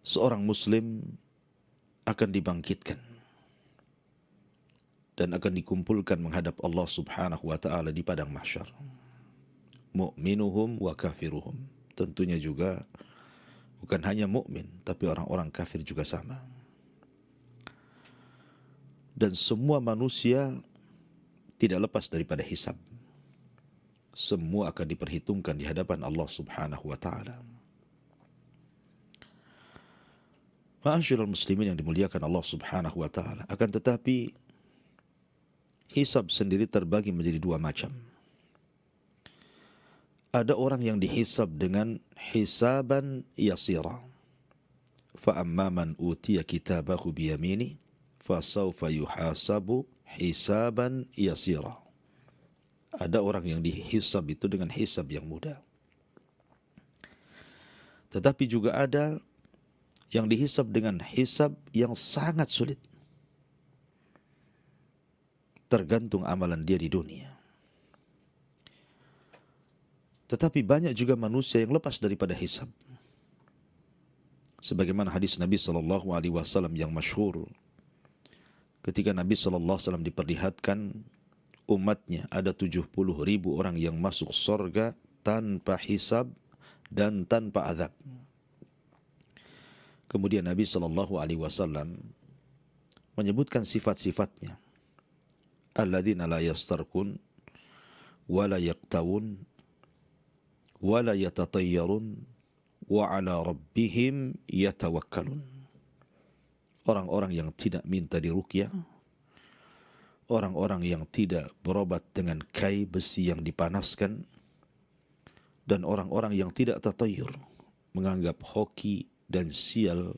seorang muslim akan dibangkitkan dan akan dikumpulkan menghadap Allah Subhanahu wa taala di padang mahsyar. Mu'minuhum wa kafiruhum. Tentunya juga bukan hanya mukmin, tapi orang-orang kafir juga sama. Dan semua manusia tidak lepas daripada hisab. Semua akan diperhitungkan di hadapan Allah Subhanahu wa taala. Ma'asyiral muslimin yang dimuliakan Allah Subhanahu wa taala, akan tetapi hisab sendiri terbagi menjadi dua macam. Ada orang yang dihisab dengan hisaban yasira. Fa amma man utiya kitabahu biyamini fasawfa yuhasabu hisaban yasira. Ada orang yang dihisab itu dengan hisab yang mudah. Tetapi juga ada yang dihisab dengan hisab yang sangat sulit. Tergantung amalan dia di dunia. Tetapi banyak juga manusia yang lepas daripada hisab. Sebagaimana hadis Nabi SAW yang masyhur, ketika Nabi SAW diperlihatkan umatnya ada 70.000 orang yang masuk surga tanpa hisab dan tanpa azab. Kemudian Nabi SAW menyebutkan sifat-sifatnya. Alladzina la yastarkun wa la yaqtawun wa la yatatayyarun wa ala rabbihim yatawakkalun. Orang-orang yang tidak minta diruqyah, orang-orang yang tidak berobat dengan kai besi yang dipanaskan, dan orang-orang yang tidak tatayyur, menganggap hoki dan sial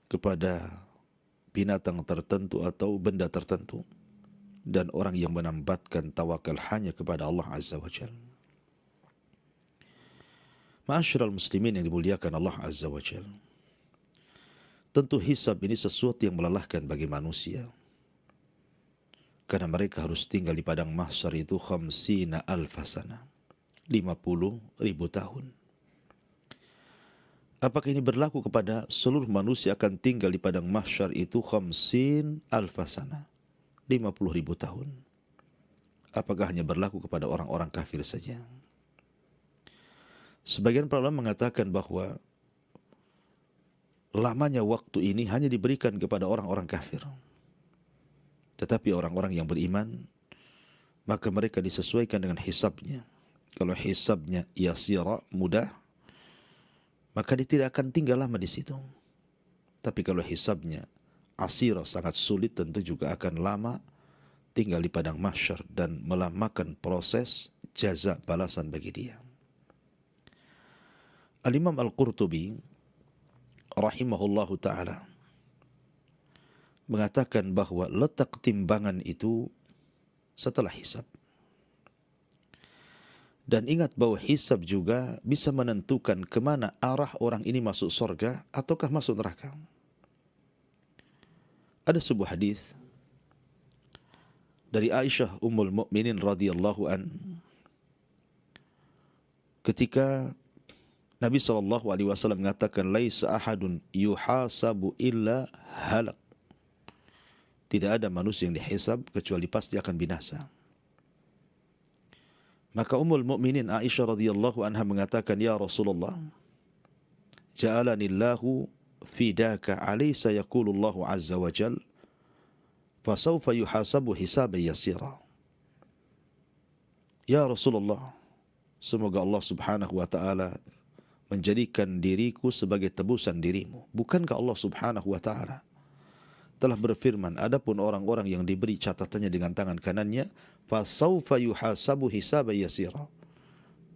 kepada binatang tertentu atau benda tertentu, dan orang yang menambatkan tawakal hanya kepada Allah Azza wa Jalla. Ma'asyiral muslimin yang dimuliakan Allah Azza wa Jalla, tentu hisab ini sesuatu yang melelahkan bagi manusia, karena mereka harus tinggal di padang mahsyar itu 50.000 sana, 50.000 tahun. Apakah ini berlaku kepada seluruh manusia akan tinggal di padang mahsyar itu 50.000 sana, 50.000 tahun? Apakah hanya berlaku kepada orang-orang kafir saja? Sebagian para ulama mengatakan bahwa lamanya waktu ini hanya diberikan kepada orang-orang kafir. Tetapi orang-orang yang beriman, maka mereka disesuaikan dengan hisabnya. Kalau hisabnya yasira, mudah, maka dia tidak akan tinggal lama di situ. Tapi kalau hisabnya asira, sangat sulit, tentu juga akan lama tinggal di padang mahsyar dan melamakan proses jaza balasan bagi dia. Al-Imam Al-Qurtubi rahimahullahu ta'ala mengatakan bahwa letak timbangan itu setelah hisab. Dan ingat bahwa hisab juga bisa menentukan kemana arah orang ini masuk surga ataukah masuk neraka. Ada sebuah hadis dari Aisyah Ummul Mukminin radhiyallahu an, ketika Nabi SAW mengatakan, laisa ahadun yuhasabu illa halak. Tidak ada manusia yang dihisab kecuali pasti akan binasa. Maka Ummul Mukminin Aisyah radhiyallahu anha mengatakan, ya Rasulullah, ja'alanillahu fidaka, alaysa yaqulullahu azza wa jal, fasawfa yuhasabu hisaban yasira. Ya Rasulullah, semoga Allah Subhanahu wa ta'ala menjadikan diriku sebagai tebusan dirimu. Bukankah Allah Subhanahu wa ta'ala telah berfirman, adapun orang-orang yang diberi catatannya dengan tangan kanannya, fasawfa yuhasabu hisaban yasira,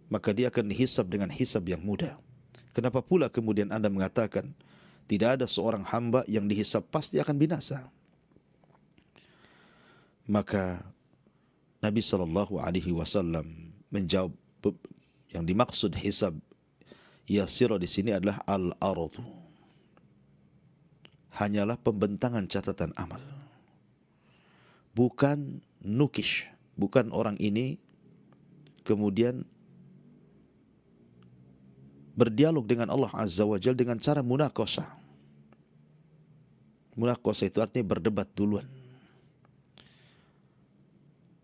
maka dia akan dihisab dengan hisab yang mudah. Kenapa pula kemudian Anda mengatakan tidak ada seorang hamba yang dihisab pasti akan binasa? Maka Nabi SAW menjawab, yang dimaksud hisab yasira di sini adalah al-ardu, hanyalah pembentangan catatan amal, bukan nukish, bukan orang ini kemudian berdialog dengan Allah Azza wa Jalla dengan cara munaqashah. Munaqashah itu artinya berdebat duluan.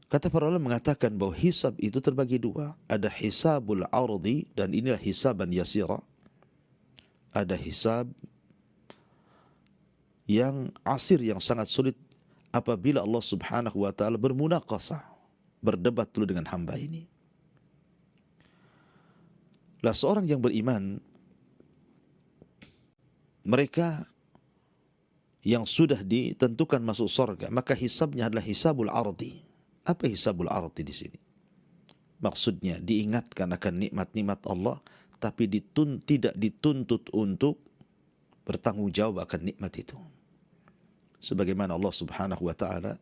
Kata para ulama mengatakan bahwa hisab itu terbagi dua. Ada hisabul ardi, dan inilah hisaban yasira. Ada hisab yang asir, yang sangat sulit, apabila Allah Subhanahu wa ta'ala bermunaqashah, berdebat dulu dengan hamba ini. Lah seorang yang beriman, mereka yang sudah ditentukan masuk surga, maka hisabnya adalah hisabul ardi. Apa hisabul ardi di sini? Maksudnya diingatkan akan nikmat-nikmat Allah, tapi tidak dituntut untuk bertanggung jawab akan nikmat itu. Sebagaimana Allah Subhanahu wa ta'ala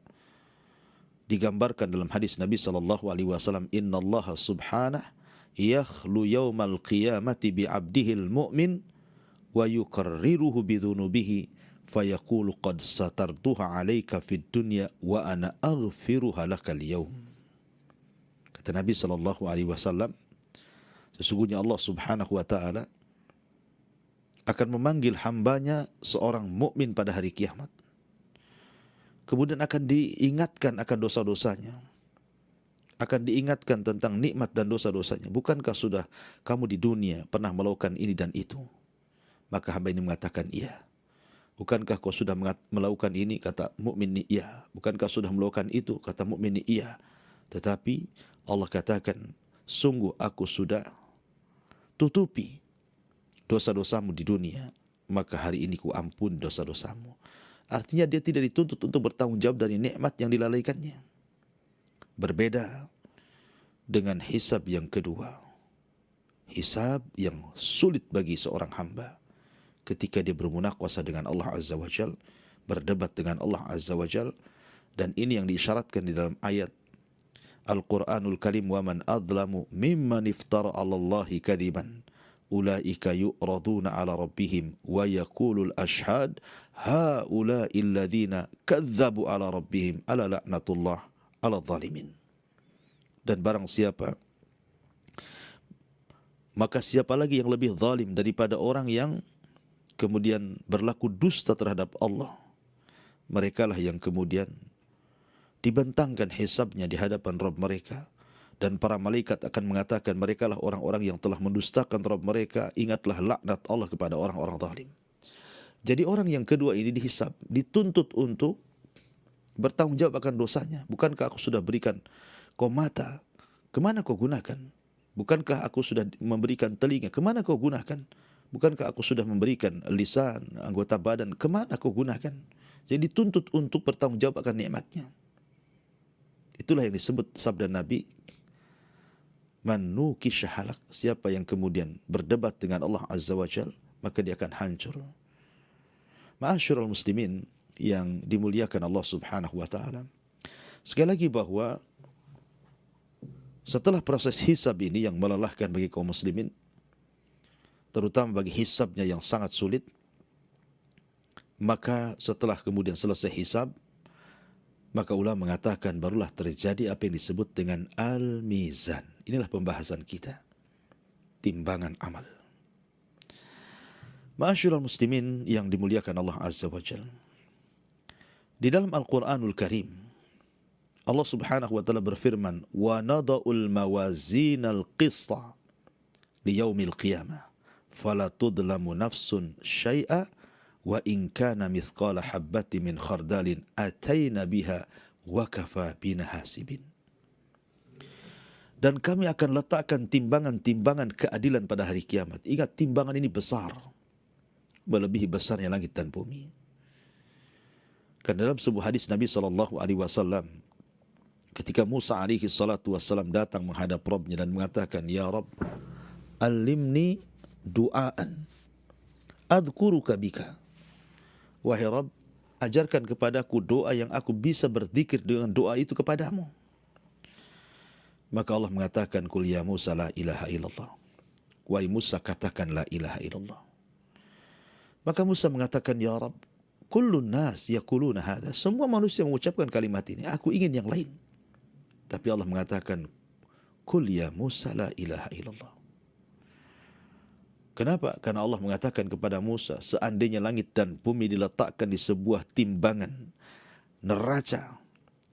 digambarkan dalam hadis Nabi sallallahu alaihi wasallam, innallaha subhanahu yakhlu yawmal qiyamati bi'abdihi al-mu'min wa yukarriruhu bidhunubihi fayaqulu qad satartuha 'alaika fid dunya wa ana aghfiruha laka al-yawm. Kata Nabi sallallahu alaihi wasallam, sesungguhnya Allah Subhanahu wa ta'ala akan memanggil hambanya seorang mukmin pada hari kiamat. Kemudian akan diingatkan akan dosa-dosanya. Akan diingatkan tentang nikmat dan dosa-dosanya. Bukankah sudah kamu di dunia pernah melakukan ini dan itu? Maka hamba ini mengatakan iya. Bukankah kau sudah melakukan ini? Kata mukmin ini iya. Bukankah sudah melakukan itu? Kata mukmin ini iya. Tetapi Allah katakan, sungguh aku sudah tutupi dosa-dosamu di dunia, maka hari ini ku ampun dosa-dosamu. Artinya dia tidak dituntut untuk bertanggung jawab dari nikmat yang dilalaikannya. Berbeda dengan hisab yang kedua. Hisab yang sulit bagi seorang hamba ketika dia bermunaqashah dengan Allah Azza wa Jal, berdebat dengan Allah Azza wa Jal. Dan ini yang diisyaratkan di dalam ayat Al-Quranul Karim, wa man adlamu mimman iftara 'ala Allahi kadiban ulaika yu'raduna 'ala rabbihim wa yaqulul ashhad haula'i alladhina kadzabu 'ala rabbihim ala la'natullah 'ala zalimin. Dan barang siapa, maka siapa lagi yang lebih zalim daripada orang yang kemudian berlaku dusta terhadap Allah. Merekalah yang kemudian dibentangkan hisabnya di hadapan Rabb mereka. Dan para malaikat akan mengatakan, merekalah orang-orang yang telah mendustakan Rabb mereka. Ingatlah laknat Allah kepada orang-orang zalim. Jadi orang yang kedua ini dihisab, dituntut untuk bertanggung jawab akan dosanya. Bukankah aku sudah berikan kau mata, kemana kau gunakan? Bukankah aku sudah memberikan telinga, kemana kau gunakan? Bukankah aku sudah memberikan lisan, anggota badan, kemana kau gunakan? Jadi dituntut untuk bertanggung jawab akan nikmatnya. Itulah yang disebut sabda Nabi, man nukisha halak, siapa yang kemudian berdebat dengan Allah Azza wa Jal, maka dia akan hancur. Ma'asyiral muslimin yang dimuliakan Allah Subhanahu wa ta'ala, sekali lagi bahwa setelah proses hisab ini yang melelahkan bagi kaum muslimin, terutama bagi hisabnya yang sangat sulit, maka setelah kemudian selesai hisab, maka ulama mengatakan barulah terjadi apa yang disebut dengan al-mizan. Inilah pembahasan kita, timbangan amal. Ma'asyiral muslimin yang dimuliakan Allah Azza wa Jalla, di dalam Al-Quranul Karim Allah Subhanahu wa ta'ala berfirman, wa nada'ul mawazinal qista li yaumil qiyamah fala tudlamu nafsun syai'a wa in kana mithqala habbati min khardalin ataina biha wa kafa bina hasibin. Dan kami akan letakkan timbangan-timbangan keadilan pada hari kiamat. Ingat, timbangan ini besar, melebihi besarnya langit dan bumi. Karena dalam sebuah hadis Nabi SAW, ketika Musa alaihi salatu wassalam datang menghadap Rabbnya dan mengatakan, ya Rabb, alimni du'aan adhkuruka bika. Wahai Rabb, ajarkan kepadaku doa yang aku bisa berzikir dengan doa itu kepadamu. Maka Allah mengatakan, Qul ya Musa la ilaha illallah. Wahai Musa, katakan la ilaha illallah. Maka Musa mengatakan, ya Rabb, kullun nas yaquluna hadha. Semua manusia mengucapkan kalimat ini, aku ingin yang lain. Tapi Allah mengatakan, Qul ya Musa la ilaha illallah. Kenapa? Karena Allah mengatakan kepada Musa, seandainya langit dan bumi diletakkan di sebuah timbangan neraca,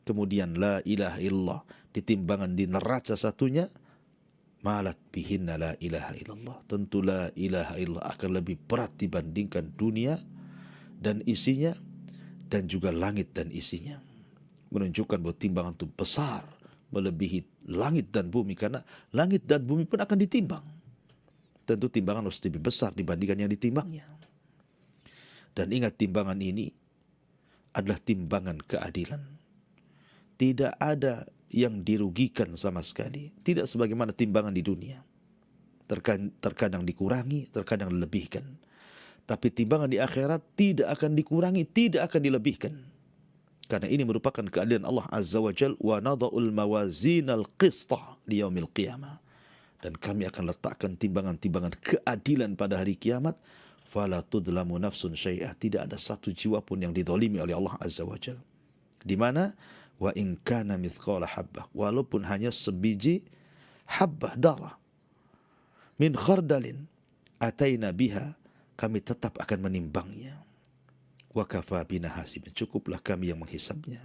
kemudian la ilaha illallah di timbangan di neraca satunya, malat bihinna la ilaha illallah. Tentu la ilaha illallah akan lebih berat dibandingkan dunia dan isinya, dan juga langit dan isinya. Menunjukkan bahwa timbangan itu besar, melebihi langit dan bumi, karena langit dan bumi pun akan ditimbang. Tentu timbangan harus lebih besar dibandingkan yang ditimbangnya. Dan ingat, timbangan ini adalah timbangan keadilan. Tidak ada yang dirugikan sama sekali. Tidak sebagaimana timbangan di dunia. Terkadang dikurangi, terkadang dilebihkan. Tapi timbangan di akhirat tidak akan dikurangi, tidak akan dilebihkan. Karena ini merupakan keadilan Allah Azza wa Jal. Wa nada'ul mawazinal qista li yaumil qiyamah. Dan kami akan letakkan timbangan-timbangan keadilan pada hari kiamat. Fala tudlamu nafsun syai'ah. Tidak ada satu jiwa pun yang didolimi oleh Allah Azza wa Jal. Di mana? Wa in kana mithqala habbah. Walaupun hanya sebiji habbah darah. Min khardalin. Ataina biha. Kami tetap akan menimbangnya. Wa kafa bina hasibin. Cukuplah kami yang menghisabnya.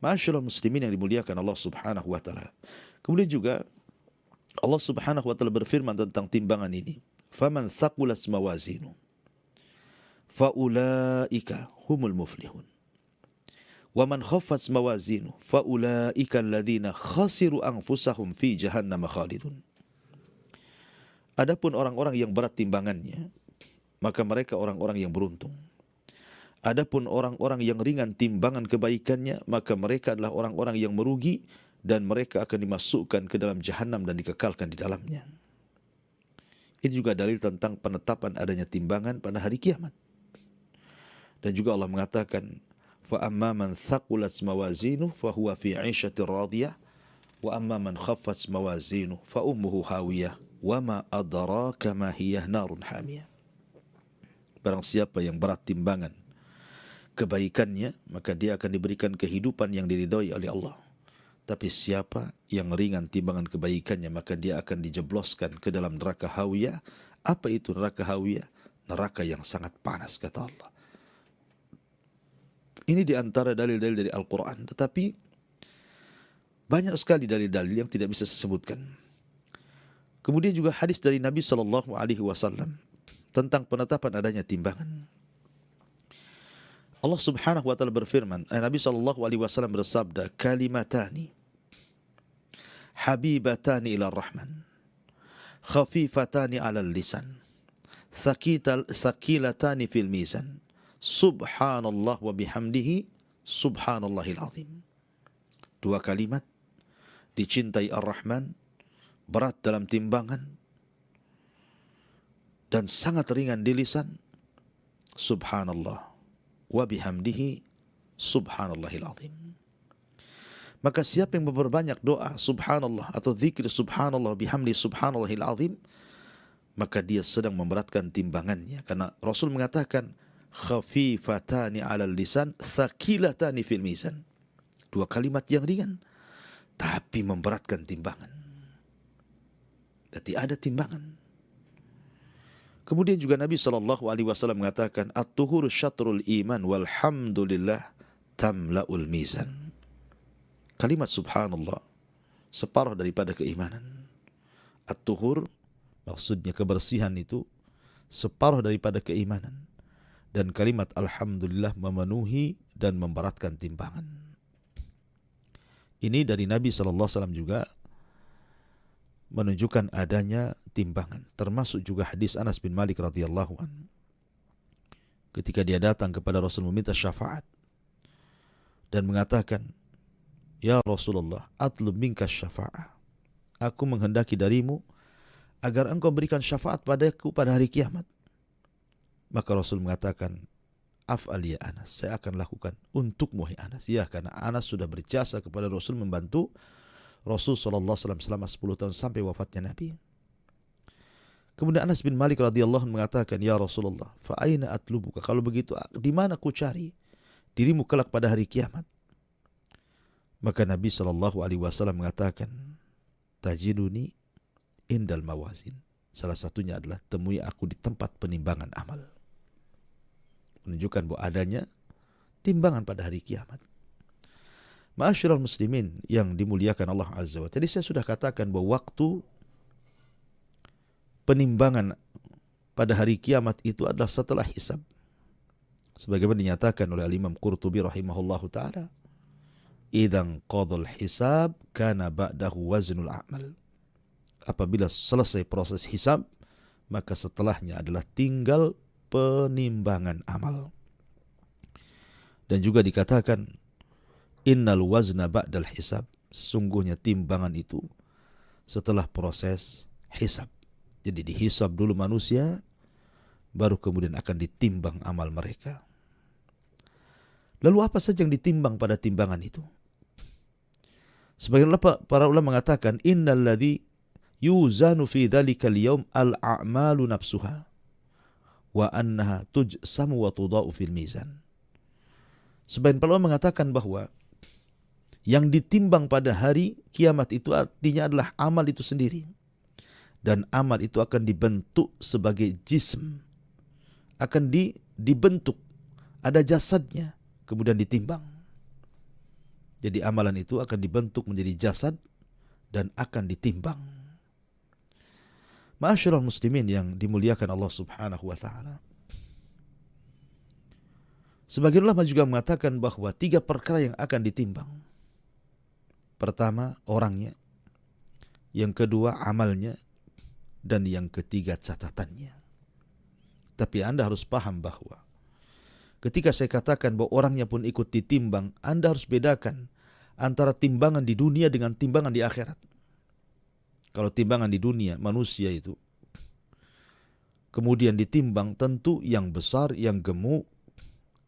Ma'asyiral muslimin yang dimuliakan Allah Subhanahu wa taala. Kemudian juga Allah Subhanahu wa taala berfirman tentang timbangan ini. Faman thaqulat mawazinu faulaika humul muflihun. Wa man khaffat mawazinu faulaika alladhina khasiru anfusahum fi jahannam khalidun. Adapun orang-orang yang berat timbangannya, maka mereka orang-orang yang beruntung. Adapun orang-orang yang ringan timbangan kebaikannya, maka mereka adalah orang-orang yang merugi, dan mereka akan dimasukkan ke dalam jahanam dan dikekalkan di dalamnya. Ini juga dalil tentang penetapan adanya timbangan pada hari kiamat. Dan juga Allah mengatakan, fa amma man thaqulat mawazinuhu fa huwa fi 'ishatir radiyah wa amma man khaffat mawazinuhu fa ummuhu hawiyah wa ma adraka ma hiya narun hamiyah. Barang siapa yang berat timbangan kebaikannya, maka dia akan diberikan kehidupan yang diridhoi oleh Allah. Tapi siapa yang ringan timbangan kebaikannya, maka dia akan dijebloskan ke dalam neraka hawiyah. Apa itu neraka hawiyah? Neraka yang sangat panas, kata Allah. Ini diantara dalil-dalil dari Al-Quran. Tetapi banyak sekali dalil-dalil yang tidak bisa disebutkan. Kemudian juga hadis dari Nabi SAW tentang penetapan adanya timbangan. Allah Subhanahu wa taala berfirman, Nabi SAW bersabda, kalimatani habibatani ila rahman khafifatani ala lisan thaqilatani fil mizan subhanallah wa bihamdihi subhanallahil azim. Dua kalimat dicintai Ar-Rahman, berat dalam timbangan dan sangat ringan di lisan, subhanallah wa bihamdihi subhanallahil azim. Maka siapa yang memperbanyak doa subhanallah atau zikir subhanallah bihamdi subhanallahil azim, maka dia sedang memberatkan timbangannya. Karena Rasul mengatakan khafifatani 'alal lisan thaqilatani fil mizan. Dua kalimat yang ringan tapi memberatkan timbangan. Berarti ada timbangan. Kemudian juga Nabi SAW mengatakan at-tuhuru syatrul iman walhamdulillah tamla'ul mizan. Kalimat subhanallah separuh daripada keimanan. At-tuhur maksudnya kebersihan itu separuh daripada keimanan. Dan kalimat alhamdulillah memenuhi dan memberatkan timbangan. Ini dari Nabi SAW juga menunjukkan adanya timbangan. Termasuk juga hadis Anas bin Malik radhiyallahu anhu. Ketika dia datang kepada Rasul meminta syafaat dan mengatakan, ya Rasulullah, atlub minka syafa'ah. Aku menghendaki darimu agar engkau berikan syafaat padaku pada hari kiamat. Maka Rasul mengatakan, af'al ya Anas, saya akan lakukan untukmu hai Anas. Ya, karena Anas sudah berjasa kepada Rasul, membantu Rasul SAW selama 10 tahun sampai wafatnya Nabi. Kemudian Anas bin Malik radhiyallahu anhu mengatakan, ya Rasulullah, fa aina atlubuka? Kalau begitu, di mana ku cari dirimu kelak pada hari kiamat? Maka Nabi SAW mengatakan, tajiduni indal mawazin. Salah satunya adalah temui aku di tempat penimbangan amal. Menunjukkan bahwa adanya timbangan pada hari kiamat. Ma'asyiral muslimin yang dimuliakan Allah Azza wa Jalla. Tadi saya sudah katakan bahwa waktu penimbangan pada hari kiamat itu adalah setelah hisab. Sebagaimana dinyatakan oleh Imam Qurtubi rahimahullahu ta'ala, idzan qadal hisab kana ba'dahu waznul a'mal. Apabila selesai proses hisab, maka setelahnya adalah tinggal penimbangan amal. Dan juga dikatakan innal wazna ba'dal hisab, sesungguhnya timbangan itu setelah proses hisab. Jadi dihisab dulu manusia, baru kemudian akan ditimbang amal mereka. Lalu apa saja yang ditimbang pada timbangan itu? Sebagian para ulama mengatakan innal ladzi yuzanu fi dzalikal yaum al-a'malu nafsuha wa annaha tujsamu wa tudau fil mizan. Sebagian para ulama mengatakan bahwa yang ditimbang pada hari kiamat itu artinya adalah amal itu sendiri. Dan amal itu akan dibentuk sebagai jism. Akan dibentuk. Ada jasadnya. Kemudian ditimbang. Jadi amalan itu akan dibentuk menjadi jasad dan akan ditimbang. Ma'asyiral muslimin yang dimuliakan Allah Subhanahu wa ta'ala. Sebagian ulama juga mengatakan bahwa 3 perkara yang akan ditimbang. Pertama, orangnya. Yang kedua, amalnya. Dan yang ketiga, catatannya. Tapi Anda harus paham bahwa ketika saya katakan bahwa orangnya pun ikut ditimbang, Anda harus bedakan antara timbangan di dunia dengan timbangan di akhirat. Kalau timbangan di dunia, manusia itu kemudian ditimbang, tentu yang besar, yang gemuk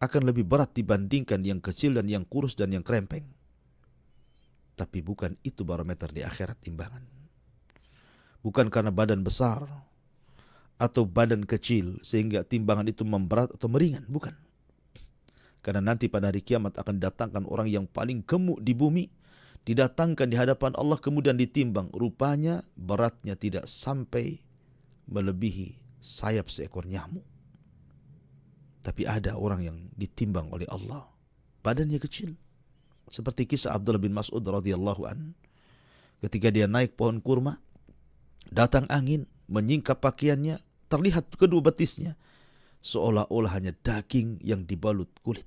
akan lebih berat dibandingkan yang kecil dan yang kurus dan yang krempeng. Tapi bukan itu barometer di akhirat timbangan. Bukan karena badan besar atau badan kecil sehingga timbangan itu memberat atau meringan. Bukan. Karena nanti pada hari kiamat akan didatangkan orang yang paling gemuk di bumi. Didatangkan di hadapan Allah kemudian ditimbang. Rupanya beratnya tidak sampai melebihi sayap seekor nyamuk. Tapi ada orang yang ditimbang oleh Allah. Badannya kecil. Seperti kisah Abdullah bin Mas'ud radhiyallahu an, ketika dia naik pohon kurma, datang angin menyingkap pakaiannya, terlihat kedua betisnya seolah-olah hanya daging yang dibalut kulit,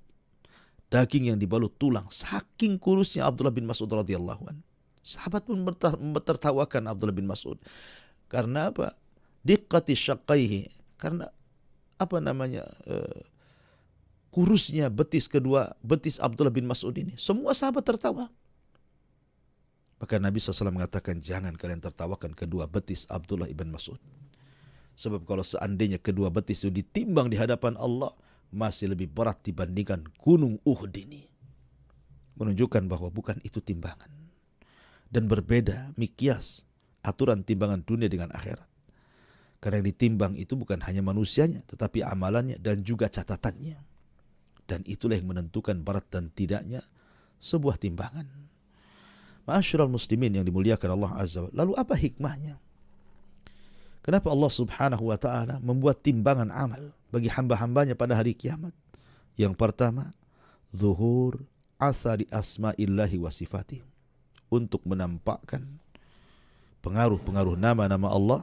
daging yang dibalut tulang. Saking kurusnya Abdullah bin Mas'ud radhiyallahu an. Sahabat pun tertawakan Abdullah bin Mas'ud. Karena apa? Diqqati syaqqaihi. Karena apa namanya? Kurusnya betis Abdullah bin Mas'ud ini. Semua sahabat tertawa. Maka Nabi SAW mengatakan, jangan kalian tertawakan kedua betis Abdullah ibn Mas'ud. Sebab kalau seandainya kedua betis itu ditimbang di hadapan Allah, masih lebih berat dibandingkan gunung Uhud ini. Menunjukkan bahwa bukan itu timbangan. Dan berbeda mikyas aturan timbangan dunia dengan akhirat. Karena yang ditimbang itu bukan hanya manusianya, tetapi amalannya dan juga catatannya. Dan itulah yang menentukan berat dan tidaknya sebuah timbangan. Ma'asyiral muslimin yang dimuliakan Allah Azza wa Jalla. Lalu apa hikmahnya? Kenapa Allah Subhanahu wa ta'ala membuat timbangan amal bagi hamba-hambanya pada hari kiamat? Yang pertama, zuhur athari asma'illahi wa sifatih. Untuk menampakkan pengaruh-pengaruh nama-nama Allah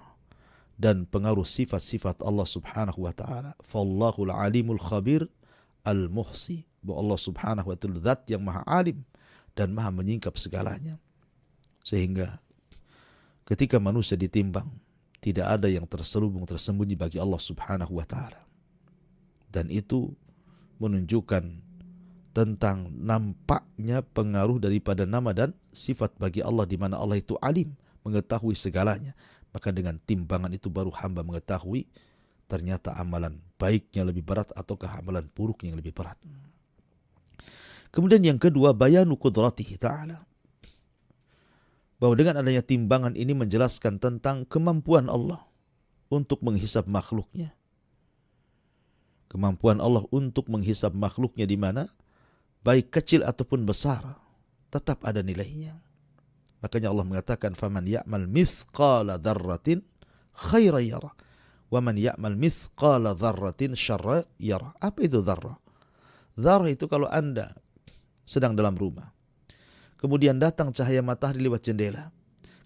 dan pengaruh sifat-sifat Allah Subhanahu wa ta'ala. Fallahul alimul khabir al-muhsi. Bahwa Allah Subhanahu wa ta'ala zat yang maha alim dan maha menyingkap segalanya. Sehingga ketika manusia ditimbang, tidak ada yang tersembunyi bagi Allah Subhanahu wa ta'ala. Dan itu menunjukkan tentang nampaknya pengaruh daripada nama dan sifat bagi Allah, di mana Allah itu alim, mengetahui segalanya. Maka dengan timbangan itu baru hamba mengetahui ternyata amalan baiknya lebih berat ataukah amalan buruknya yang lebih berat. Kemudian yang kedua, bayanu qudratihi ta'ala. Bahwa dengan adanya timbangan ini menjelaskan tentang kemampuan Allah untuk menghisab makhluknya. Kemampuan Allah untuk menghisab makhluknya di mana baik kecil ataupun besar tetap ada nilainya. Makanya Allah mengatakan faman ya'mal mithqala dzarratin khairan yara wa man ya'mal mithqala dzarratin syarran yara. Apa itu dzarrah? Dzarrah itu kalau Anda sedang dalam rumah, kemudian datang cahaya matahari lewat jendela,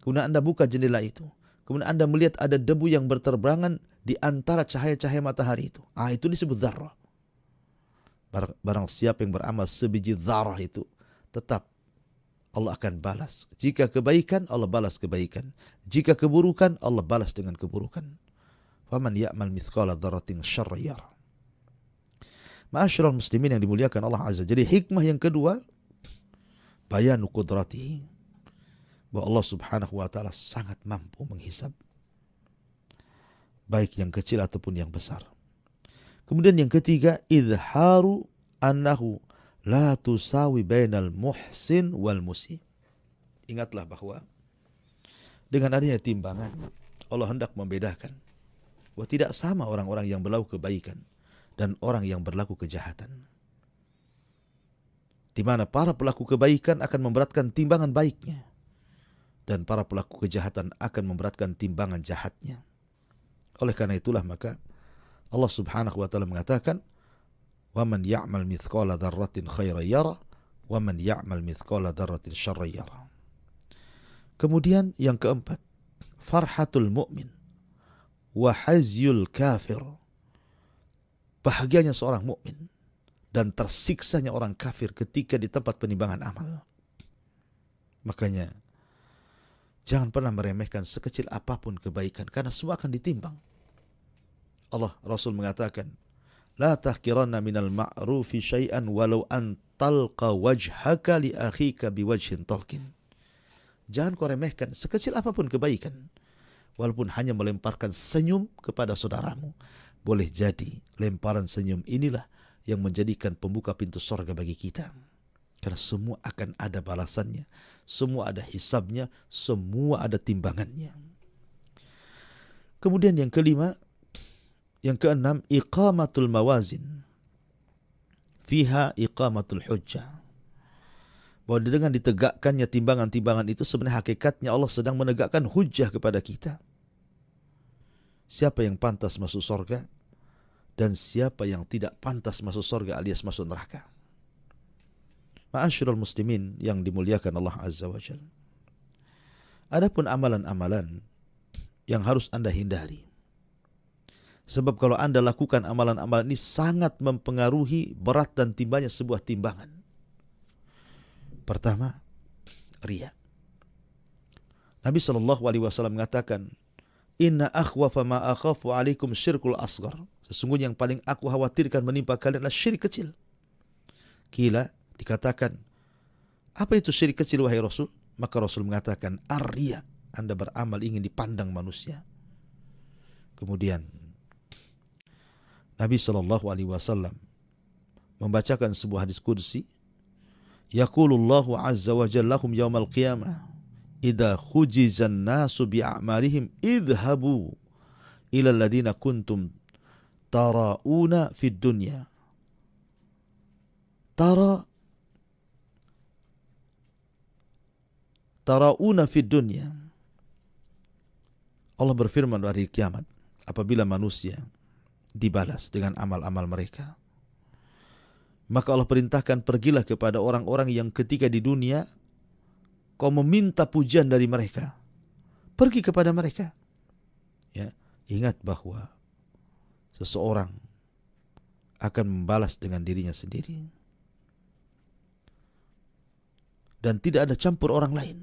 kemudian Anda buka jendela itu, kemudian Anda melihat ada debu yang berterbangan di antara cahaya-cahaya matahari itu. Itu disebut dzarrah. Barang siapa yang beramal sebiji dzarrah itu, tetap Allah akan balas. Jika kebaikan, Allah balas kebaikan. Jika keburukan, Allah balas dengan keburukan. Faman ya'mal mithqala dzarratin syarran yara. Ma'asyiral muslimin yang dimuliakan Allah Azza. Jadi hikmah yang kedua, bayanu qudratihi, bahwa Allah Subhanahu wa taala sangat mampu menghisab, baik yang kecil ataupun yang besar. Kemudian yang ketiga, izharu annahu la tusawi bainal muhsin wal musi. Ingatlah bahwa dengan adanya timbangan, Allah hendak membedakan bahwa tidak sama orang-orang yang berlaku kebaikan dan orang yang berlaku kejahatan. Di mana para pelaku kebaikan akan memberatkan timbangan baiknya, dan para pelaku kejahatan akan memberatkan timbangan jahatnya. Oleh karena itulah maka Allah Subhanahu wa taala mengatakan, "Wa man ya'mal mithqala dzarratin khairan yara, wa man ya'mal mithqala dzarratin syarran yara." Kemudian yang keempat, farhatul mu'min wa hazyul kafir. Bahagianya seorang mukmin dan tersiksanya orang kafir ketika di tempat penimbangan amal. Makanya jangan pernah meremehkan sekecil apapun kebaikan, karena semua akan ditimbang. Rasul mengatakan, la tahkiranna minal ma'rufi syai'an walau an talqa wajhaka li akhika biwajhin talqin. Jangan kau remehkan sekecil apapun kebaikan, walaupun hanya melemparkan senyum kepada saudaramu. Boleh jadi lemparan senyum inilah yang menjadikan pembuka pintu surga bagi kita. Karena semua akan ada balasannya, semua ada hisabnya, semua ada timbangannya. Kemudian yang kelima, yang keenam, iqamatul mawazin fiha iqamatul hujjah. Bahwa dengan ditegakkannya timbangan-timbangan itu sebenarnya hakikatnya Allah sedang menegakkan hujjah kepada kita. Siapa yang pantas masuk surga dan siapa yang tidak pantas masuk surga alias masuk neraka. Ma'asyiral muslimin yang dimuliakan Allah Azza wa Jalla. Adapun amalan-amalan yang harus Anda hindari. Sebab kalau Anda lakukan amalan-amalan ini sangat mempengaruhi berat dan timbanya sebuah timbangan. Pertama, riya. Nabi SAW mengatakan, Inna akhwafa ma akhafu alaikum syirkul asghar. Sesungguhnya yang paling aku khawatirkan menimpa kalian adalah syirik kecil. Kila, dikatakan, apa itu syirik kecil wahai Rasul? Maka Rasul mengatakan, ar-riya. Anda beramal ingin dipandang manusia. Kemudian Nabi SAW membacakan sebuah hadis qudsi, yaqulullahu azza wa jalla lahum yaumal qiyamah idza khujizan nasu bi'amalihim idhabu ila alladhina kuntum tarauna fid dunya. Tarauna fid dunya. Allah berfirman pada hari kiamat, apabila manusia dibalas dengan amal-amal mereka, maka Allah perintahkan, pergilah kepada orang-orang yang ketika di dunia kau meminta pujian dari mereka. Pergi kepada mereka. Ya, ingat bahwa seseorang akan membalas dengan dirinya sendiri. Dan tidak ada campur orang lain.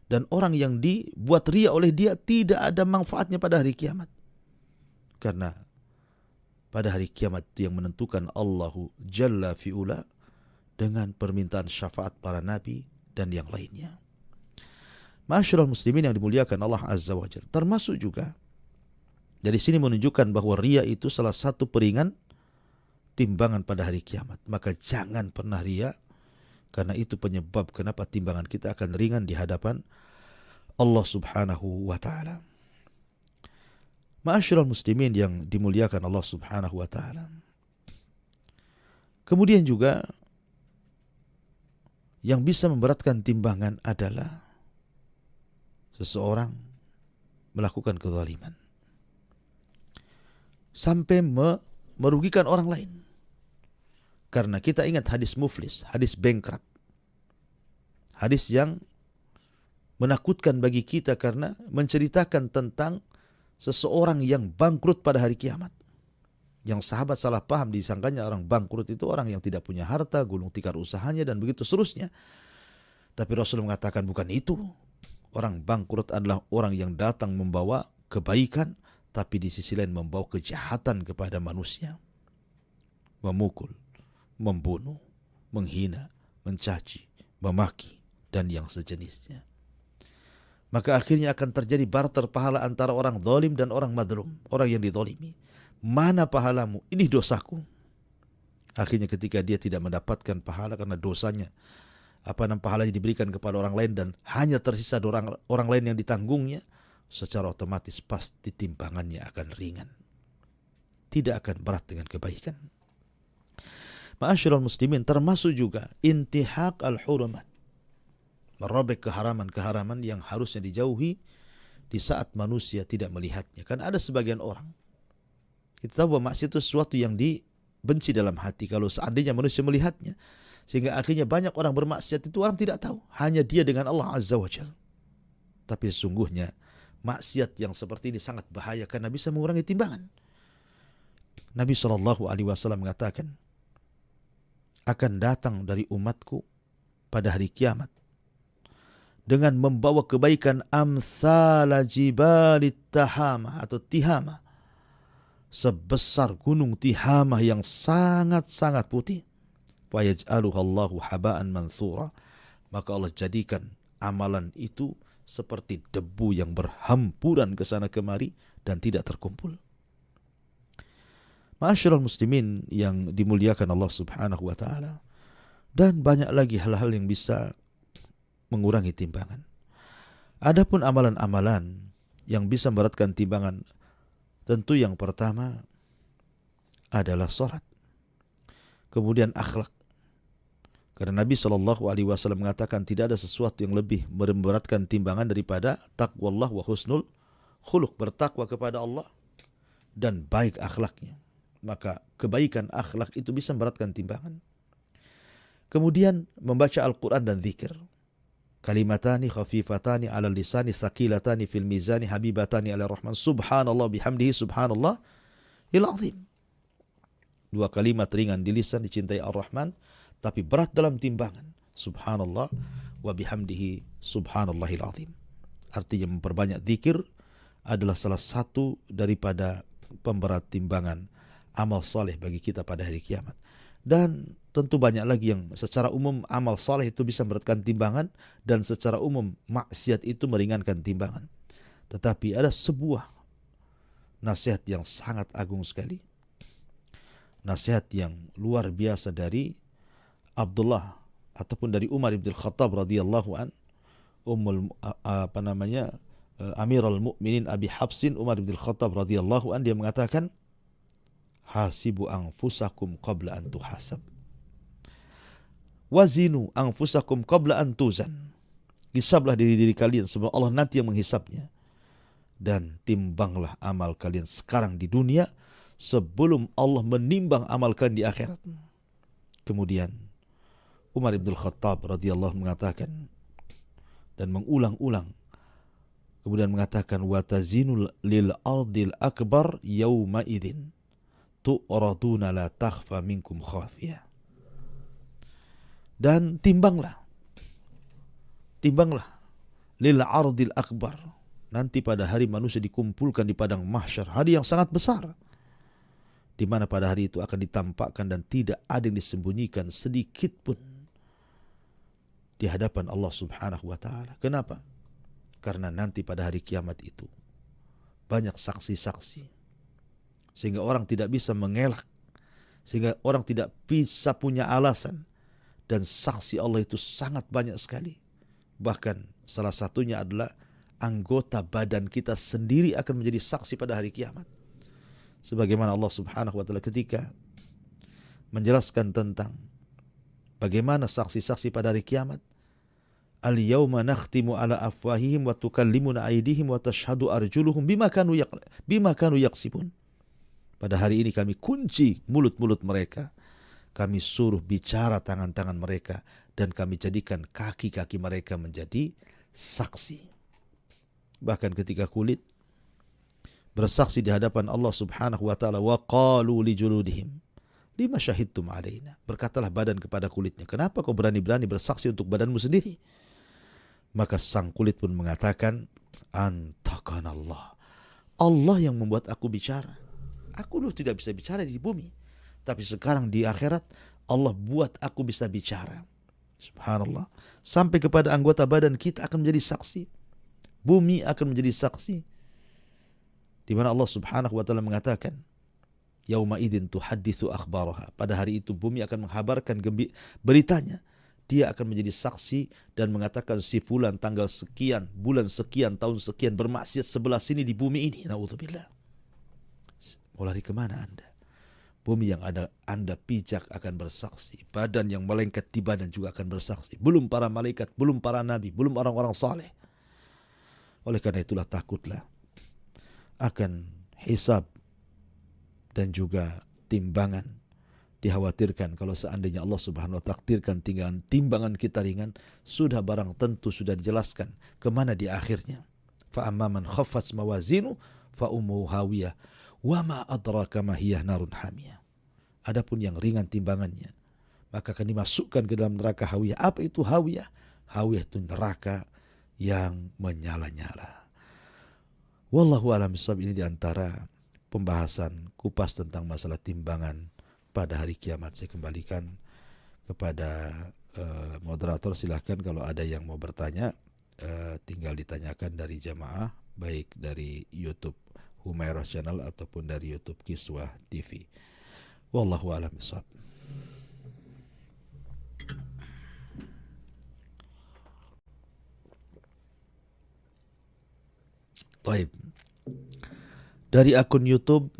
Dan orang yang dibuat riya oleh dia tidak ada manfaatnya pada hari kiamat. Karena pada hari kiamat yang menentukan Allahu Jalla fi'ula dengan permintaan syafaat para nabi dan yang lainnya. Ma'asyiral muslimin yang dimuliakan Allah Azza wa Jalla. Termasuk juga dari sini menunjukkan bahwa riya itu salah satu peringan timbangan pada hari kiamat. Maka jangan pernah riya, karena itu penyebab kenapa timbangan kita akan ringan di hadapan Allah Subhanahu wa ta'ala. Ma'asyiral muslimin yang dimuliakan Allah Subhanahu wa ta'ala. Kemudian juga yang bisa memberatkan timbangan adalah seseorang melakukan kezaliman. sampai merugikan orang lain. Karena kita ingat hadis muflis, hadis bankrupt. Hadis yang menakutkan bagi kita karena menceritakan tentang seseorang yang bangkrut pada hari kiamat. Yang sahabat salah paham, disangkanya orang bangkrut itu orang yang tidak punya harta, gulung tikar usahanya dan begitu seterusnya. Tapi Rasul mengatakan bukan itu. Orang bangkrut adalah orang yang datang membawa kebaikan, tapi di sisi lain membawa kejahatan kepada manusia. Memukul, membunuh, menghina, mencaci, memaki, dan yang sejenisnya. Maka akhirnya akan terjadi barter pahala antara orang zalim dan orang madlum, orang yang dizalimi. Mana pahalamu? Ini dosaku. Akhirnya ketika dia tidak mendapatkan pahala karena dosanya, pahalanya diberikan kepada orang lain dan hanya tersisa orang lain yang ditanggungnya, secara otomatis pasti timbangannya akan ringan. Tidak akan berat dengan kebaikan. Ma'asyiral muslimin, termasuk juga intihak al-hurumat. Merobek keharaman-keharaman yang harusnya dijauhi di saat manusia tidak melihatnya. Kan ada sebagian orang, kita tahu bahwa maksiat itu sesuatu yang dibenci dalam hati kalau seandainya manusia melihatnya. Sehingga akhirnya banyak orang bermaksiat itu orang tidak tahu. Hanya dia dengan Allah Azza wa Jalla. Tapi sesungguhnya maksiat yang seperti ini sangat bahaya karena bisa mengurangi timbangan. Nabi SAW mengatakan, akan datang dari umatku pada hari kiamat dengan membawa kebaikan amsala jibalit tahama atau tihama, sebesar gunung Tihama yang sangat-sangat putih. Fayaj'aluha Allahu haba'an mansura, maka Allah jadikan amalan itu seperti debu yang berhampuran ke sana kemari dan tidak terkumpul. Ma'asyiral muslimin yang dimuliakan Allah Subhanahu wa taala, dan banyak lagi hal-hal yang bisa mengurangi timbangan. Adapun amalan-amalan yang bisa memberatkan timbangan, tentu yang pertama adalah salat. Kemudian akhlak. Karena Nabi SAW mengatakan tidak ada sesuatu yang lebih memberatkan timbangan daripada taqwallah wa husnul khuluq, bertakwa kepada Allah dan baik akhlaknya. Maka kebaikan akhlak itu bisa memberatkan timbangan. Kemudian membaca Al-Quran dan zikir. Kalimatani khafifatani ala lisani thaqilatani fil mizani habibatani ala rahman subhanallah bihamdihi subhanallah il azim. Dua kalimat ringan di lisan dicintai Ar-Rahman tapi berat dalam timbangan. Subhanallah wa bihamdihi subhanallahil azim. Artinya memperbanyak zikir adalah salah satu daripada pemberat timbangan amal saleh bagi kita pada hari kiamat. Dan tentu banyak lagi yang secara umum amal saleh itu bisa memberatkan timbangan dan secara umum maksiat itu meringankan timbangan. Tetapi ada sebuah nasihat yang sangat agung sekali. Nasihat yang luar biasa dari Abdullah ataupun dari Umar bin Khattab radhiyallahu an, Amirul Mukminin Abi Hafsin Umar bin Khattab radhiyallahu an, dia mengatakan, hasibu anfusakum qabla an tuhasab. Wazinu anfusakum qabla an tuzan. Hisablah diri-diri kalian sebelum Allah nanti yang menghisapnya. Dan timbanglah amal kalian sekarang di dunia sebelum Allah menimbang amal kalian di akhirat. Kemudian Umar bin Khattab radhiyallahu mengatakan dan mengulang-ulang, kemudian mengatakan, wa tazinul lil ardil akbar yauma idzin tu'raduna la takhfa minkum khafiyah. Dan timbanglah lil ardil akbar, nanti pada hari manusia dikumpulkan di padang mahsyar, hari yang sangat besar, di mana pada hari itu akan ditampakkan dan tidak ada yang disembunyikan sedikit pun di hadapan Allah Subhanahu wa taala. Kenapa? Karena nanti pada hari kiamat itu banyak saksi-saksi, sehingga orang tidak bisa mengelak, sehingga orang tidak bisa punya alasan, dan saksi Allah itu sangat banyak sekali. Bahkan salah satunya adalah anggota badan kita sendiri akan menjadi saksi pada hari kiamat. Sebagaimana Allah Subhanahu wa taala ketika menjelaskan tentang bagaimana saksi-saksi pada hari kiamat, al-yawma nakhtimu ala afwahihim wa tukallimuna aydihim wa tashhadu arjuluhum bima kanu yaksibun. Pada hari ini kami kunci mulut-mulut mereka. Kami suruh bicara tangan-tangan mereka. Dan kami jadikan kaki-kaki mereka menjadi saksi. Bahkan ketika kulit bersaksi di hadapan Allah subhanahu wa ta'ala. Wa qalu li juludihim lima syahidtum alaina. Berkatalah badan kepada kulitnya, kenapa kau berani-berani bersaksi untuk badanmu sendiri? Maka sang kulit pun mengatakan, antakan Allah. Allah yang membuat aku bicara. Aku dulu tidak bisa bicara di bumi. Tapi sekarang di akhirat, Allah buat aku bisa bicara. Subhanallah. Sampai kepada anggota badan kita akan menjadi saksi. Bumi akan menjadi saksi. Di mana Allah subhanahu wa ta'ala mengatakan, yauma idin tuhadditsu akhbaraha. Pada hari itu bumi akan menghabarkan beritanya. Dia akan menjadi saksi dan mengatakan si fulan tanggal sekian, bulan sekian, tahun sekian bermaksiat sebelah sini di bumi ini. Na'udzubillah. Mau lari kemana Anda? Bumi yang ada Anda pijak akan bersaksi. Badan yang melengket di badan juga akan bersaksi. Belum para malaikat, belum para nabi, belum orang-orang saleh. Oleh karena itulah takutlah akan hisab dan juga timbangan. Dikhawatirkan kalau seandainya Allah subhanahu wa ta'ala takdirkan timbangan kita ringan, sudah barang tentu sudah dijelaskan kemana di akhirnya. Fa amma man khaffat mawazinu fa ummuhu hawiyah wa ma adraka ma hiya narun hamiyah. Adapun yang ringan timbangannya, maka akan dimasukkan ke dalam neraka hawiyah. Apa itu hawiyah? Hawiyah itu neraka yang menyala-nyala. Wallahu a'lam bishawab. Ini diantara pembahasan kupas tentang masalah timbangan pada hari kiamat. Saya kembalikan kepada moderator. Silahkan kalau ada yang mau bertanya, tinggal ditanyakan dari jamaah, baik dari YouTube Humairah Channel ataupun dari YouTube Kiswah TV. Wallahu a'lam bishawab. Baik. Dari akun YouTube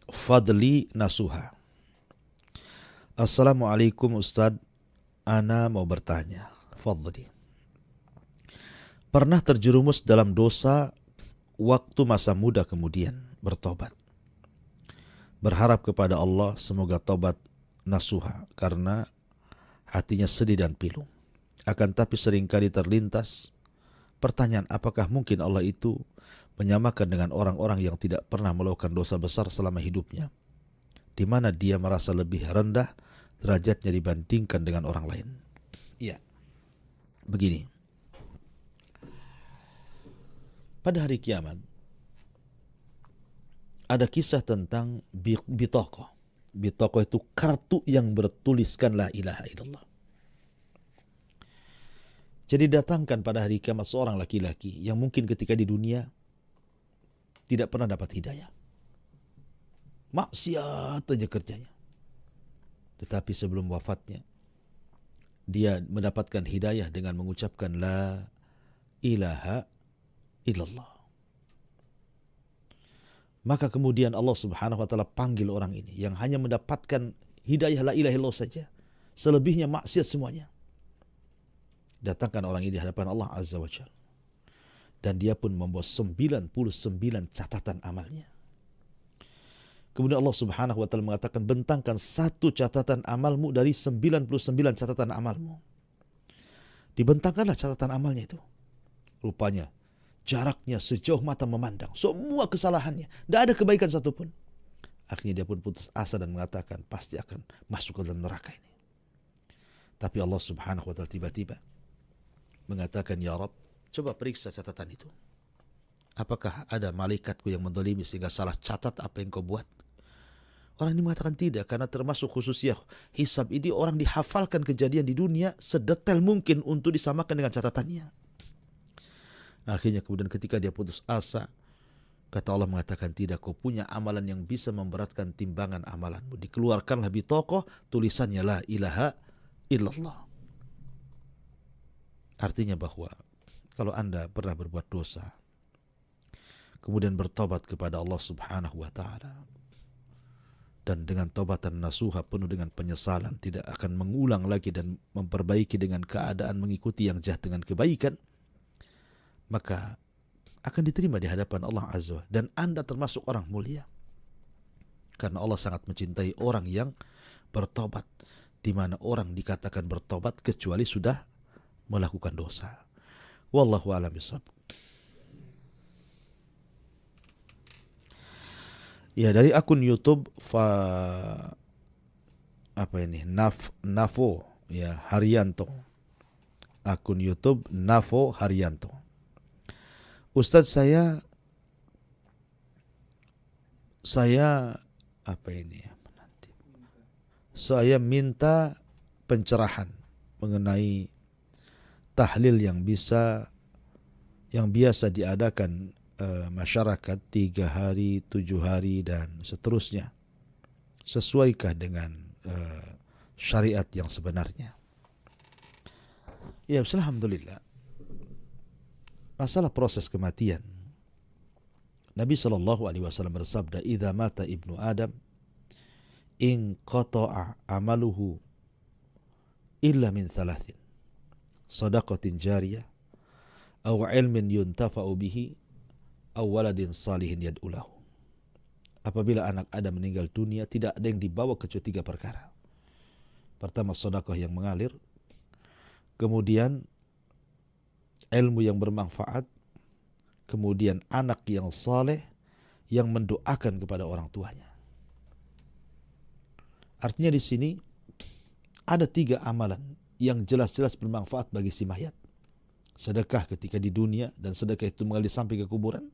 Fadli Nasuha. Assalamualaikum Ustaz, ana mau bertanya. Fadli. Pernah terjerumus dalam dosa waktu masa muda kemudian bertobat. Berharap kepada Allah semoga tobat nasuha karena hatinya sedih dan pilu. Akan tapi seringkali terlintas pertanyaan, apakah mungkin Allah itu menyamakan dengan orang-orang yang tidak pernah melakukan dosa besar selama hidupnya, di mana dia merasa lebih rendah derajatnya dibandingkan dengan orang lain. Ya, begini. Pada hari kiamat ada kisah tentang bitokoh. Bitokoh itu kartu yang bertuliskan la ilaha illallah. Jadi datangkan pada hari kiamat seorang laki-laki yang mungkin ketika di dunia tidak pernah dapat hidayah. Maksiat aja kerjanya. Tetapi sebelum wafatnya, dia mendapatkan hidayah dengan mengucapkan la ilaha illallah. Maka kemudian Allah subhanahu wa ta'ala panggil orang ini yang hanya mendapatkan hidayah la ilaha illallah saja. Selebihnya maksiat semuanya. Datangkan orang ini di hadapan Allah azza wa jalla. Dan dia pun membawa 99 catatan amalnya. Kemudian Allah subhanahu wa ta'ala mengatakan, bentangkan satu catatan amalmu dari 99 catatan amalmu. Dibentangkanlah catatan amalnya itu. Rupanya jaraknya sejauh mata memandang. Semua kesalahannya. Tidak ada kebaikan satupun. Akhirnya dia pun putus asa dan mengatakan, pasti akan masuk ke dalam neraka ini. Tapi Allah subhanahu wa ta'ala tiba-tiba mengatakan, ya Rabb, coba periksa catatan itu. Apakah ada malaikatku yang mendolimi sehingga salah catat apa yang kau buat? Orang ini mengatakan tidak, karena termasuk khususnya hisab ini orang dihafalkan kejadian di dunia sedetail mungkin untuk disamakan dengan catatannya. Akhirnya kemudian ketika dia putus asa, kata Allah mengatakan, tidak, kau punya amalan yang bisa memberatkan timbangan amalanmu. Dikeluarkanlah bitokoh, tulisannya la ilaha illallah. Artinya bahwa kalau Anda pernah berbuat dosa, kemudian bertobat kepada Allah subhanahu wa ta'ala, dan dengan tobatan nasuha penuh dengan penyesalan, tidak akan mengulang lagi dan memperbaiki dengan keadaan mengikuti yang jahat dengan kebaikan, maka akan diterima di hadapan Allah azza wa, dan Anda termasuk orang mulia. Karena Allah sangat mencintai orang yang bertobat, di mana orang dikatakan bertobat kecuali sudah melakukan dosa. Wallahu a'lam bishawab. Ya, dari akun YouTube Nafo ya Haryanto. Akun YouTube Nafo Haryanto. Ustadz, saya saya minta pencerahan mengenai tahlil yang biasa diadakan masyarakat 3 hari, 7 hari dan seterusnya. Sesuaikah dengan syariat yang sebenarnya? Ya, alhamdulillah. Masalah proses kematian, Nabi SAW bersabda, "Idza mata ibnu Adam, in qata'a amaluhu illa min thalathin, sadaqatin jariyah, aw ilmin yuntafa'u bihi, aw waladin salihin yad'u lahu." Apabila anak Adam meninggal dunia, tidak ada yang dibawa kecuali 3 perkara. Pertama, sedekah yang mengalir. Kemudian ilmu yang bermanfaat. Kemudian anak yang saleh yang mendoakan kepada orang tuanya. Artinya di sini ada 3 amalan yang jelas-jelas bermanfaat bagi si mayat. Sedekah ketika di dunia, dan sedekah itu mengalir sampai ke kuburan.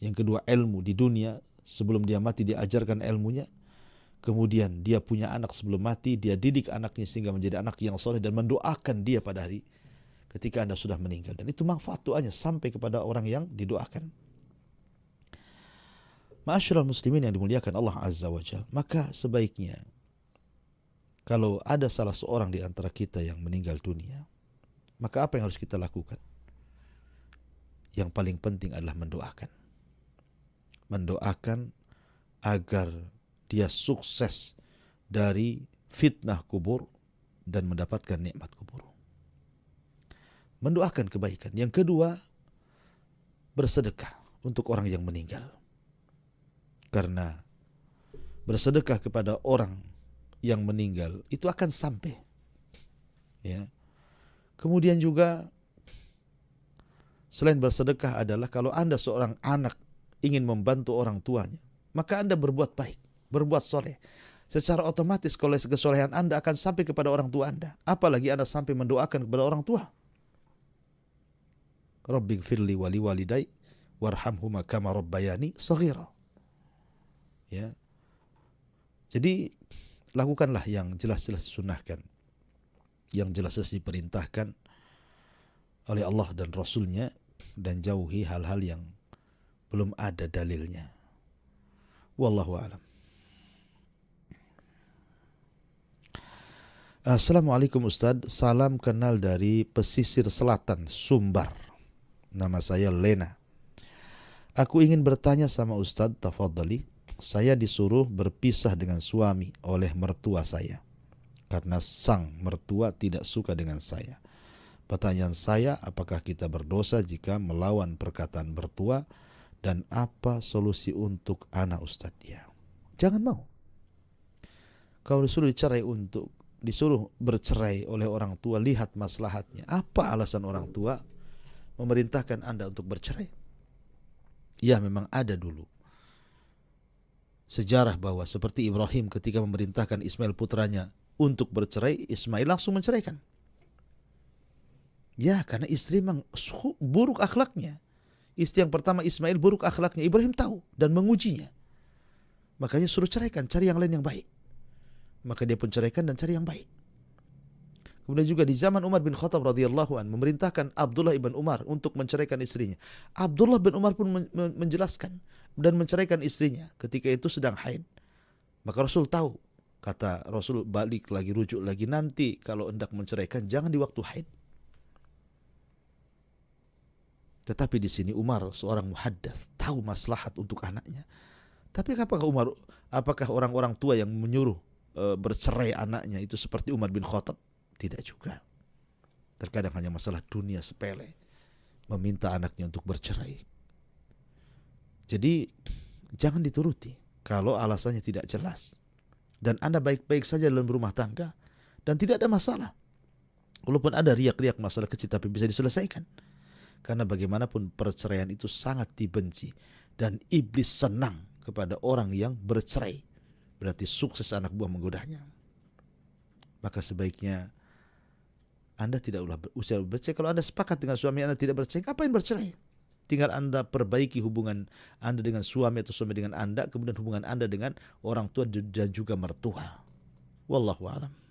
Yang kedua, ilmu di dunia, sebelum dia mati diajarkan ilmunya. Kemudian dia punya anak sebelum mati, dia didik anaknya sehingga menjadi anak yang soleh dan mendoakan dia pada hari ketika Anda sudah meninggal. Dan itu manfaat doanya sampai kepada orang yang didoakan. Ma'asyiral muslimin yang dimuliakan Allah Azza wa Jalla, maka sebaiknya kalau ada salah seorang di antara kita yang meninggal dunia, maka apa yang harus kita lakukan? Yang paling penting adalah mendoakan. Mendoakan agar dia sukses dari fitnah kubur dan mendapatkan nikmat kubur. Mendoakan kebaikan. Yang kedua, bersedekah untuk orang yang meninggal. Karena bersedekah kepada orang yang meninggal itu akan sampai. Ya. Kemudian juga selain bersedekah adalah kalau Anda seorang anak ingin membantu orang tuanya, maka Anda berbuat baik, berbuat soleh. Secara otomatis kesolehan Anda akan sampai kepada orang tua Anda. Apalagi Anda sampai mendoakan kepada orang tua. Rabbighfirli wa liwalidayya warhamhuma kama rabbayani shaghira. Ya. Jadi lakukanlah yang jelas-jelas disunahkan, yang jelas-jelas diperintahkan oleh Allah dan Rasulnya, dan jauhi hal-hal yang belum ada dalilnya. Wallahu a'lam. Assalamualaikum Ustaz, salam kenal dari pesisir selatan Sumbar. Nama saya Lena. Aku ingin bertanya sama Ustaz, tafadhali. Saya disuruh berpisah dengan suami oleh mertua saya karena sang mertua tidak suka dengan saya. Pertanyaan saya, apakah kita berdosa jika melawan perkataan mertua, dan apa solusi untuk anak Ustaz? Ya, jangan mau. Kalau disuruh bercerai oleh orang tua, lihat maslahatnya. Apa alasan orang tua memerintahkan Anda untuk bercerai? Ya, memang ada dulu sejarah bahwa seperti Ibrahim ketika memerintahkan Ismail putranya untuk bercerai, Ismail langsung menceraikan. Ya, karena istri memang buruk akhlaknya. Istri yang pertama Ismail buruk akhlaknya. Ibrahim tahu dan mengujinya. Makanya suruh ceraikan, cari yang lain yang baik. Maka dia pun ceraikan dan cari yang baik. Kemudian juga di zaman Umar bin Khattab radhiyallahu an memerintahkan Abdullah ibn Umar untuk menceraikan istrinya. Abdullah bin Umar pun menjelaskan dan menceraikan istrinya ketika itu sedang haid. Maka Rasul tahu, kata Rasul, balik lagi, rujuk lagi, nanti kalau hendak menceraikan jangan di waktu haid. Tetapi di sini Umar seorang muhaddats, tahu maslahat untuk anaknya. Tapi apakah orang-orang tua yang menyuruh bercerai anaknya itu seperti Umar bin Khattab? Tidak juga. Terkadang hanya masalah dunia sepele meminta anaknya untuk bercerai. Jadi jangan dituruti. kalau alasannya tidak jelas. Dan Anda baik-baik saja dalam rumah tangga dan tidak ada masalah. Walaupun ada riak-riak masalah kecil tapi bisa diselesaikan. Karena bagaimanapun perceraian itu sangat dibenci. Dan iblis senang kepada orang yang bercerai. Berarti sukses anak buah menggodanya. Maka sebaiknya Anda tidak usah bercerai. Kalau Anda sepakat dengan suami Anda tidak bercerai, ngapain bercerai? Tinggal Anda perbaiki hubungan Anda dengan suami atau suami dengan Anda, kemudian hubungan Anda dengan orang tua dan juga mertua. Wallahu a'lam.